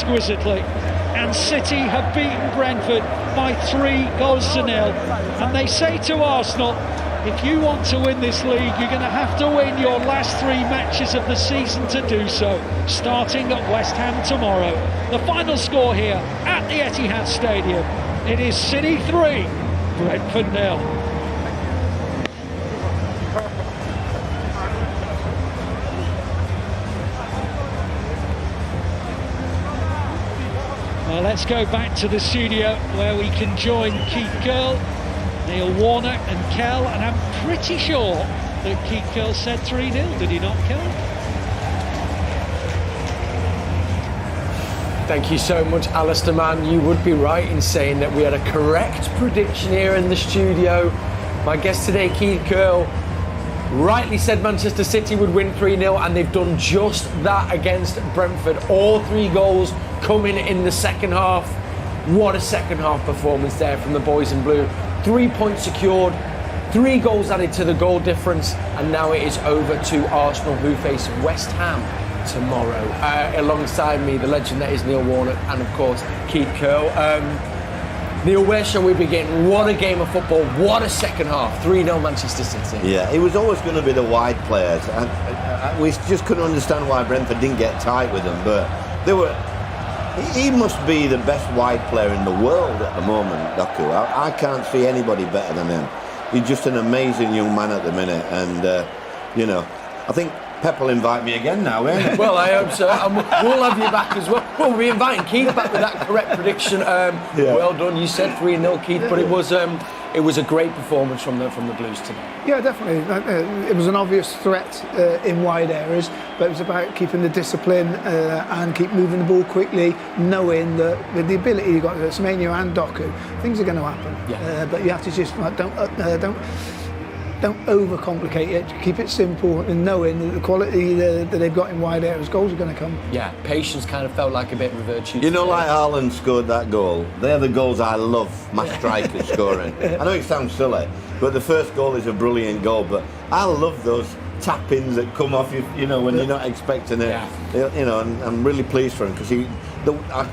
exquisitely. And City have beaten Brentford by 3-0. And they say to Arsenal, if you want to win this league, you're going to have to win your last 3 matches of the season to do so, starting at West Ham tomorrow. The final score here at the Etihad Stadium, it is City 3, Brentford 0. Well, let's go back to the studio where we can join Keith Curle, Neil Warnock and Kel, and I'm pretty sure that Keith Curle said 3-0, did he not, Kel? Thank you so much, Alistair, man. You would be right in saying that we had a correct prediction here in the studio. My guest today, Keith Curle, rightly said Manchester City would win 3-0, and they've done just that against Brentford. All 3 goals coming in the second half. What a second half performance there from the boys in blue. 3 points secured, 3 goals added to the goal difference, and now it is over to Arsenal, who face West Ham tomorrow. Alongside me, the legend that is Neil Warnock, and of course Keith Curle. Neil, where shall we begin? What a game of football, what a second half. 3-0 Manchester City. Yeah, it was always going to be the wide players, and we just couldn't understand why Brentford didn't get tight with them, but they were. He must be the best wide player in the world at the moment, Doku. I can't see anybody better than him. He's just an amazing young man at the minute, and I think Pep will invite me again now, eh? Well, I hope so. And we'll have you back as well. Well, we'll be inviting Keith back with that correct prediction. Well done. You said 3-0, Keith, but it was a great performance from the Blues today. Yeah, definitely. It was an obvious threat in wide areas, but it was about keeping the discipline and keep moving the ball quickly, knowing that with the ability you've got, Semenyo and Doku, things are going to happen. Yeah. But you have to just don't overcomplicate it. Keep it simple, and knowing that the quality that they've got in wide areas, goals are going to come. Yeah, patience kind of felt like a bit of a virtue. You know, like Haaland scored that goal. They're the goals I love. My strikers scoring. I know it sounds silly, but the first goal is a brilliant goal. But I love those tap-ins that come off when you're not expecting it. Yeah. And I'm really pleased for him because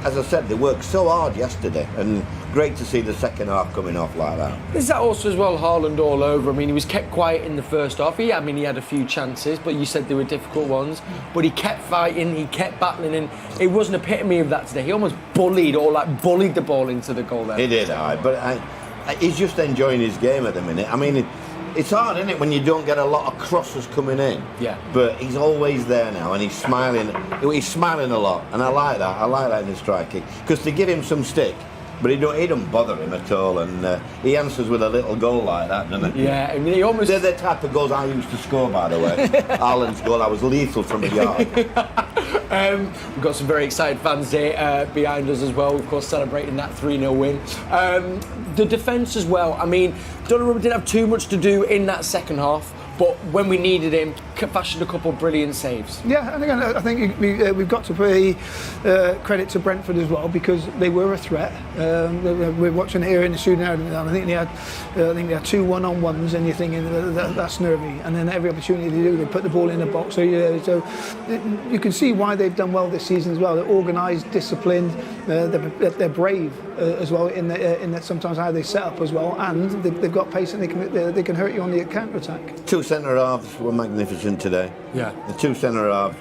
as I said, they worked so hard yesterday, and great to see the second half coming off like that. Is that also as well Haaland all over? I mean, he was kept quiet in the first half. He had a few chances, but you said they were difficult ones. But he kept fighting, he kept battling, and it was an epitome of that today. He almost bullied the ball into the goal there. He did, but he's just enjoying his game at the minute. I mean, it's hard, isn't it, when you don't get a lot of crosses coming in? Yeah. But he's always there now, and he's smiling. He's smiling a lot, and I like that. I like that in the striking because they give him some stick, but it don't bother him at all, and he answers with a little goal like that, doesn't he? Yeah, I mean, they're the type of goals I used to score, by the way. Haaland's goal, I was lethal from the yard. We've got some very excited fans here behind us as well, of course, celebrating that 3-0 win. The defence as well. I mean, Donnarumma didn't have too much to do in that second half, but when we needed him, fashioned a couple of brilliant saves. Yeah, and again, I think we've got to pay credit to Brentford as well, because they were a threat. We're watching it here in the studio now, and I think they had 2 one-on-ones, and you're thinking that's nervy. And then every opportunity they do, they put the ball in the box. So you can see why they've done well this season as well. They're organised, disciplined, they're brave as well in that sometimes how they set up as well, and they've got pace, and they can hurt you on the counter attack. 2 centre halves were magnificent today. Yeah. The 2 centre halves,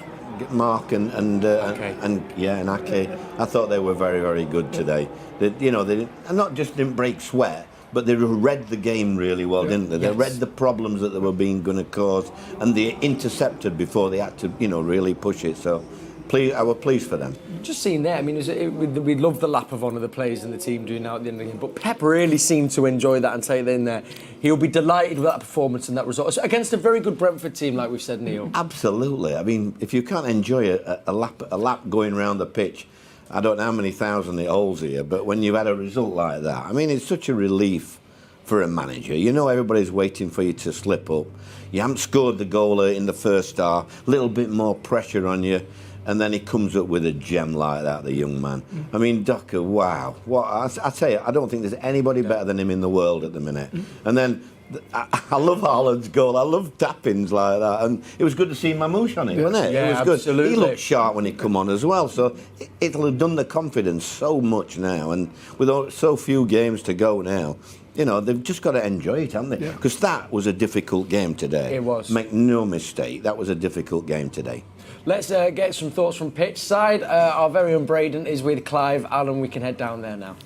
Mark and Ake. I thought they were very, very good today. They didn't break sweat, but they read the game really well, didn't they? They read the problems that they were going to cause, and they intercepted before they had to, really push it. So, I was pleased for them. Just seeing there, I mean, we love the lap of honour the players in the team do now at the end of the game, but Pep really seemed to enjoy that and take it in there. He'll be delighted with that performance and that result against a very good Brentford team, like we've said, Neil. Absolutely. I mean, if you can't enjoy a lap going around the pitch, I don't know how many thousand it holds here, but when you've had a result like that, I mean, it's such a relief for a manager. Everybody's waiting for you to slip up. You haven't scored the goal in the first half, a little bit more pressure on you, and then he comes up with a gem like that, the young man. I mean, Doku, wow. I tell you, I don't think there's anybody better than him in the world at the minute. And then I love Haaland's goal. I love tappings like that, and it was good to see Marmoush on it, wasn't it? Yeah, it was absolutely. good. He looked sharp when he come on as well, so it'll have done the confidence so much now, and with so few games to go now, you know, they've just got to enjoy it, haven't they? Because that was a difficult game today. It was. Make no mistake, that was a difficult game today. Let's get some thoughts from pitch side. Our very own Braden is with Clive. Alan, we can head down there now.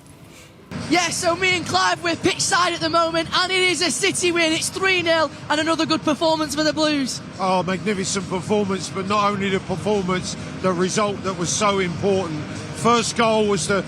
Yeah, so me and Clive, we're pitch side at the moment, and it is a City win. It's 3-0, and another good performance for the Blues. Oh, magnificent performance, but not only the performance, the result that was so important. First goal was the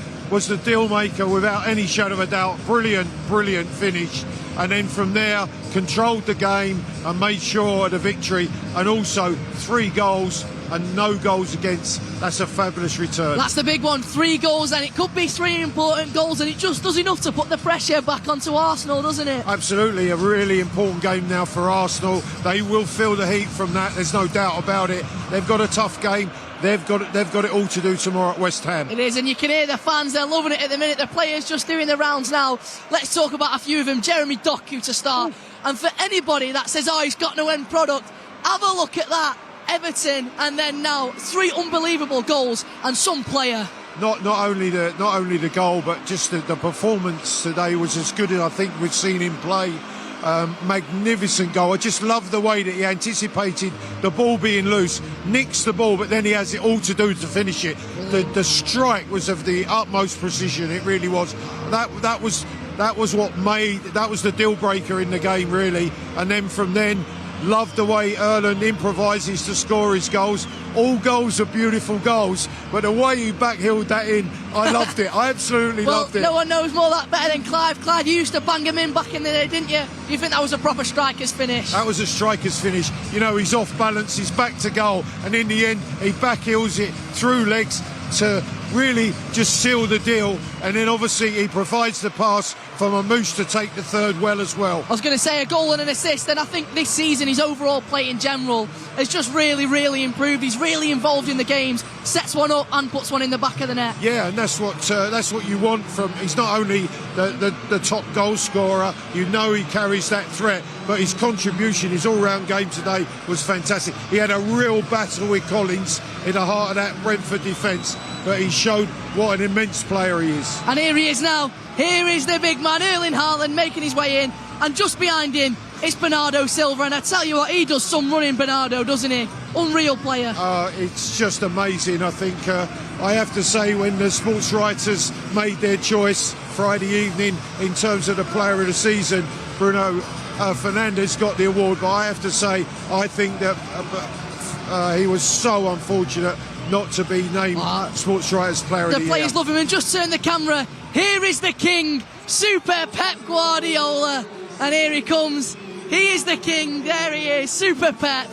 deal maker without any shadow of a doubt. Brilliant finish. And then from there, controlled the game and made sure of the victory. And also 3 goals and no goals against. That's a fabulous return. That's the big one. 3 goals, and it could be 3 important goals, and it just does enough to put the pressure back onto Arsenal, doesn't it? Absolutely, a really important game now for Arsenal. They will feel the heat from that. There's no doubt about it. They've got a tough game. They've got it all to do tomorrow at West Ham. It is, and you can hear the fans, they're loving it at the minute. The players just doing the rounds now. Let's talk about a few of them. Jeremy Doku to start. And for anybody that says, oh, he's got no end product, have a look at that. Everton, and then now 3 unbelievable goals and some player. Not only the goal, but just the performance today was as good as I think we've seen him play. Magnificent goal. I just love the way that he anticipated the ball being loose, nicks the ball, but then he has it all to do to finish it. The strike was of the utmost precision. It really was. That was the deal breaker in the game, really. And then from then, love the way Erling improvises to score his goals. All goals are beautiful goals, but the way he backheeled that in, I loved it. I absolutely loved it. No one knows more that better than Clive. Clive, you used to bang him in back in the day, didn't you? Do you think that was a proper striker's finish? That was a striker's finish. You know, he's off balance, he's back to goal, and in the end, he backheels it through legs to really just seal the deal, and then obviously he provides the pass for Marmoush to take the third well as well. I was going to say a goal and an assist, and I think this season his overall play in general has just really improved. He's really involved in the games, sets one up and puts one in the back of the net. Yeah, and that's what you want from. He's not only the top goal scorer, you know he carries that threat, but his contribution, his all-round game today was fantastic. He had a real battle with Collins in the heart of that Brentford defence, but he showed what an immense player he is. And here he is now. Here is the big man, Erling Haaland, making his way in. And just behind him, it's Bernardo Silva. And I tell you what, he does some running, Bernardo, doesn't he? Unreal player. It's just amazing. I think I have to say, when the sports writers made their choice Friday evening in terms of the player of the season, Bruno Fernandes got the award. But I have to say, I think that he was so unfortunate not to be named sports writers player of the year. The players love him. And just turn the camera. Here is the king, Super Pep Guardiola. And here he comes. He is the king. There he is, Super Pep.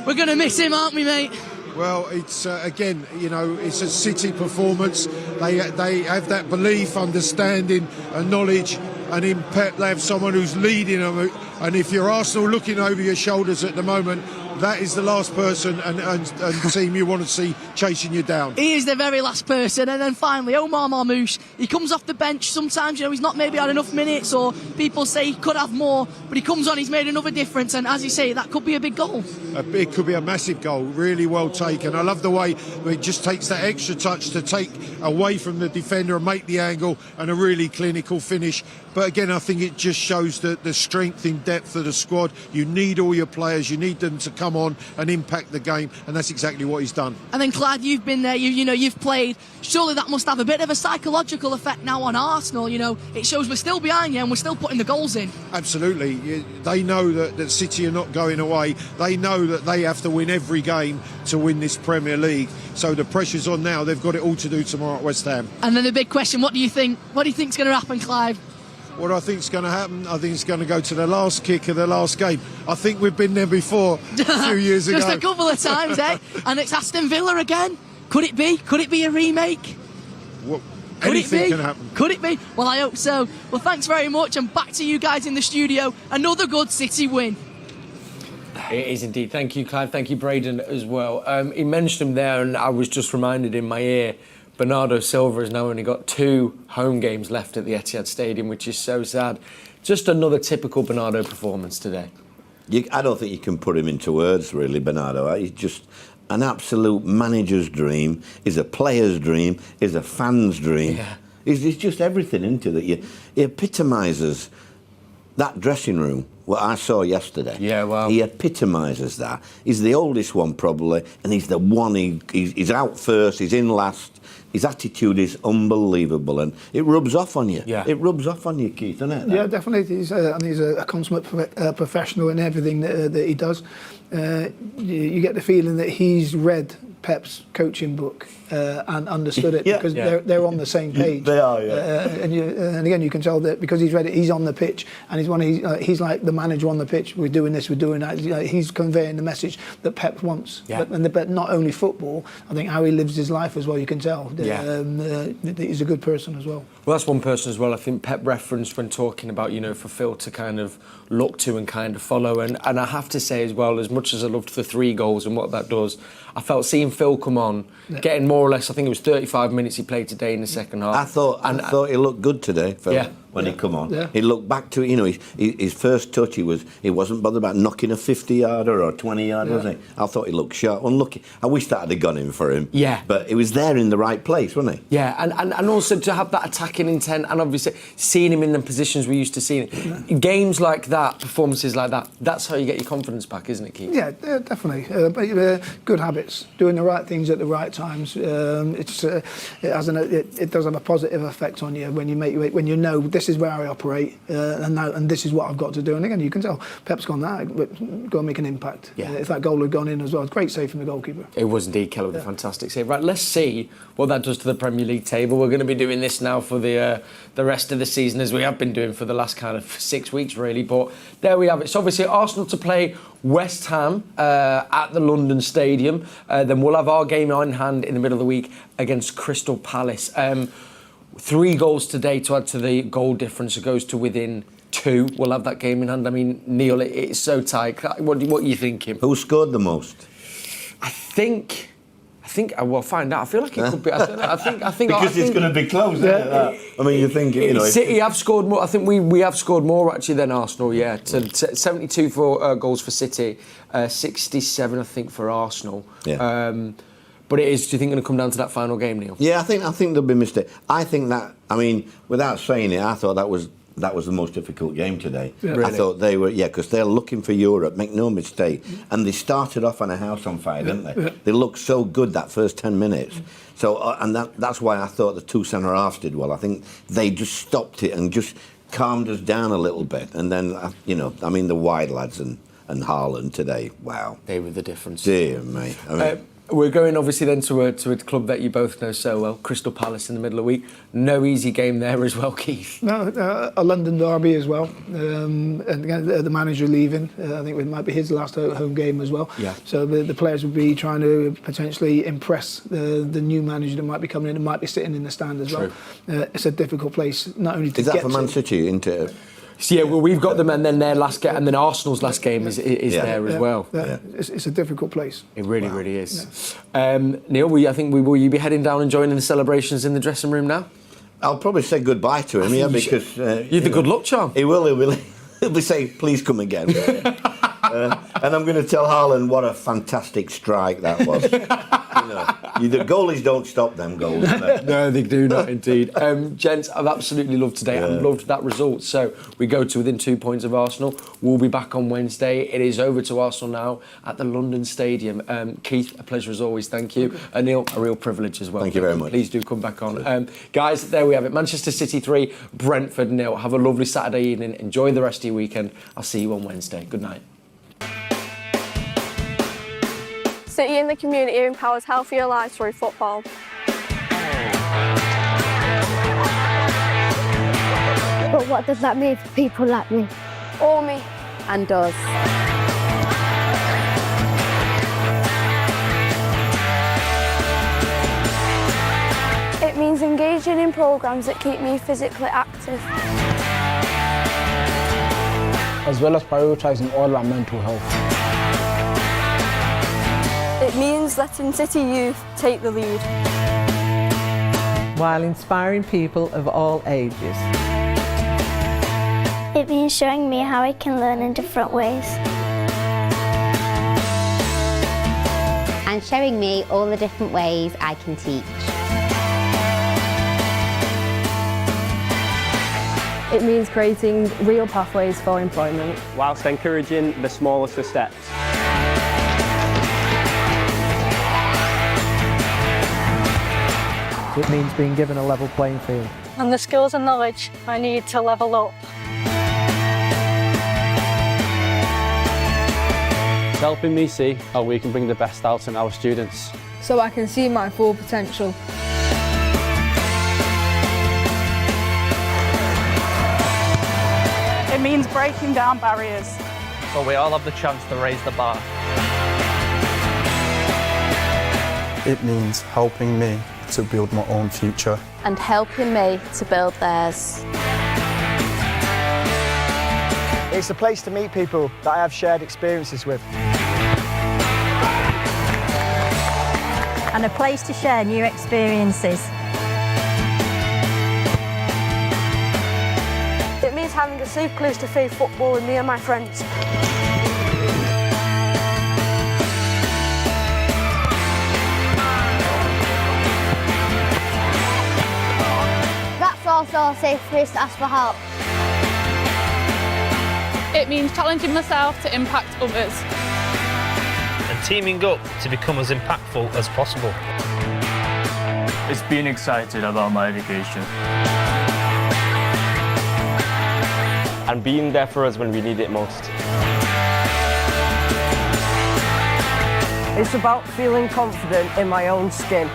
We're going to miss him, aren't we, mate? Well, it's again, you know, it's a City performance. They have that belief, understanding and knowledge, and in Pep they have someone who's leading them. And if you're Arsenal looking over your shoulders at the moment, that is the last person and team you want to see chasing you down. He is the very last person. And then finally, Omar Marmoush. He comes off the bench. Sometimes, you know, he's not maybe had enough minutes, or people say he could have more, but he comes on, he's made another difference. And as you say, that could be a big goal. It could be a massive goal. Really well taken. I love the way it just takes that extra touch to take away from the defender and make the angle, and a really clinical finish. But again, I think it just shows the strength in depth of the squad. You need all your players. You need them to come on and impact the game, and that's exactly what he's done. And then, Clive, you've been there. You've played. Surely that must have a bit of a psychological effect now on Arsenal. You know, it shows we're still behind you and we're still putting the goals in. Absolutely. They know that City are not going away. They know that they have to win every game to win this Premier League. So the pressure's on now. They've got it all to do tomorrow at West Ham. And then the big question: what do you think? What do you think's going to happen, Clive? What I think is going to happen, I think it's going to go to the last kick of the last game. I think we've been there before a few years ago. Just a couple of times, eh? And it's Aston Villa again. Could it be? Could it be a remake? Anything can happen. Could it be? Well, I hope so. Well, thanks very much, and back to you guys in the studio. Another good City win. It is indeed. Thank you, Clive. Thank you, Braden, as well. He mentioned him there, and I was just reminded in my ear Bernardo Silva has now only got 2 home games left at the Etihad Stadium, which is so sad. Just another typical Bernardo performance today. I don't think you can put him into words, really, Bernardo. He's just an absolute manager's dream. He's a player's dream. He's a fan's dream. Yeah. He's just everything into that. He epitomises that dressing room, what I saw yesterday. Yeah, wow. He epitomises that. He's the oldest one, probably, and he's the one, he's out first, he's in last. His attitude is unbelievable, and it rubs off on you. Yeah. It rubs off on you, Keith, doesn't it? Yeah, definitely. He's a consummate professional in everything that he does. You get the feeling that he's read Pep's coaching book and understood it because they're on the same page. They are, yeah. And again, you can tell that because he's read it, he's on the pitch, and he's like the manager on the pitch. We're doing this, we're doing that. He's conveying the message that Pep wants. Yeah. But not only football, I think how he lives his life as well. You can tell. He's a good person as well. Well, that's one person as well. I think Pep referenced when talking about, for Phil to kind of look to and kind of follow. And I have to say as well, as much as I loved the 3 goals and what that does, I felt seeing Phil come on, getting more or less, I think it was 35 minutes he played today in the second half. I thought he looked good today, Phil, when he come on. Yeah. He looked back to, his first touch, he wasn't bothered about knocking a 50-yarder or a 20-yarder, was he? I thought he looked sharp. Unlucky. I wish that had gone in for him. Yeah. But he was there in the right place, wasn't he? Yeah, and also to have that attacking intent, and obviously seeing him in the positions we used to see him. Games like that, performances like that, that's how you get your confidence back, isn't it, Keith? Yeah, definitely. Good habits, doing the right things at the right times. It does have a positive effect on you when you know this is where I operate and this is what I've got to do. And again, you can tell Pep's gone go and make an impact. Yeah. If that goal had gone in as well, great save from the goalkeeper. It was indeed, Keller, with a fantastic save. Right, let's see what that does to the Premier League table. We're going to be doing this now for the rest of the season, as we have been doing for the last kind of 6 weeks, really. But there we have it. So obviously Arsenal to play West Ham at the London Stadium. Then we'll have our game on hand in the middle of the week against Crystal Palace. 3 goals today to add to the goal difference. It goes to within 2. We'll have that game in hand. I mean, Neil, it's so tight. What are you thinking? Who scored the most? I think we'll find out. I feel like it could be. I think because it's going to be close, isn't it? I mean, you think City have scored more. I think we have scored more actually than Arsenal. Yeah, 72 for goals for City, 67 I think for Arsenal. Yeah. But it is. Do you think going to come down to that final game, Neil? Yeah, I think there'll be a mistake. I think that. I mean, without saying it, I thought that was the most difficult game today. Yeah. Really? I thought they were, because they're looking for Europe, make no mistake. And they started off on a house on fire, didn't they? Yeah. They looked so good that first 10 minutes. So, and that's why I thought the 2 centre-halves did well. I think they just stopped it and just calmed us down a little bit. And then, the wide lads and Haaland today, wow. They were the difference. Dear me. I mean, we're going obviously then to a club that you both know so well, Crystal Palace in the middle of the week. No easy game there as well, Keith. No, a London derby as well. And again, the manager leaving. I think it might be his last home game as well. Yeah. So the players will be trying to potentially impress the new manager that might be coming in and might be sitting in the stand as well. It's a difficult place, not only to get to. Is that for Man City, into? Yeah, well, we've got them, and then their last game, and then Arsenal's last game is there as well. Yeah. It's a difficult place. It really is. Yeah. Neil, will you be heading down and joining the celebrations in the dressing room now? I'll probably say goodbye to him, because you're the good luck charm. He will. He'll be saying, "Please come again." And I'm going to tell Haaland what a fantastic strike that was. The goalies don't stop them goals. No, they do not indeed. Gents, I've absolutely loved today. I've loved that result. So we go to within 2 points of Arsenal. We'll be back on Wednesday. It is over to Arsenal now at the London Stadium. Keith, a pleasure as always. Thank you. And Neil, a real privilege as well. Thank you very much. Please do come back on. Guys, there we have it. Manchester City 3, Brentford 0. Have a lovely Saturday evening. Enjoy the rest of your weekend. I'll see you on Wednesday. Good night. City in the community empowers healthier lives through football. But what does that mean for people like me? Or me. And us. It means engaging in programmes that keep me physically active. As well as prioritising all our mental health. It means letting City youth take the lead. while inspiring people of all ages. It means showing me how I can learn in different ways. And showing me all the different ways I can teach. It means creating real pathways for employment. Whilst encouraging the smallest of steps. It means being given a level playing field. And the skills and knowledge I need to level up. It's helping me see how we can bring the best out in our students. So I can see my full potential. It means breaking down barriers. So we all have the chance to raise the bar. It means helping me to build my own future. And helping me to build theirs. It's a place to meet people that I have shared experiences with. And a place to share new experiences. It means having a safe place to play football with me and my friends. That's also a safe place to ask for help. It means challenging myself to impact others. And teaming up to become as impactful as possible. It's being excited about my education. And being there for us when we need it most. It's about feeling confident in my own skin.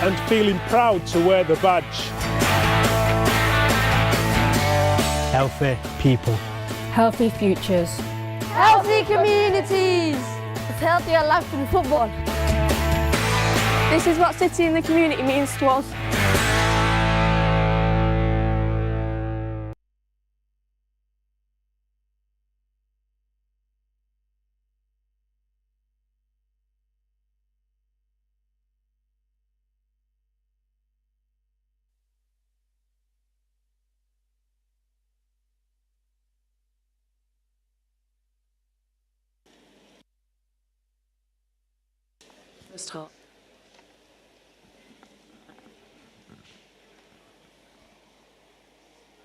And feeling proud to wear the badge. Healthy people. Healthy futures. Healthy communities! It's healthier life in football. This is what City in the community means to us. First half.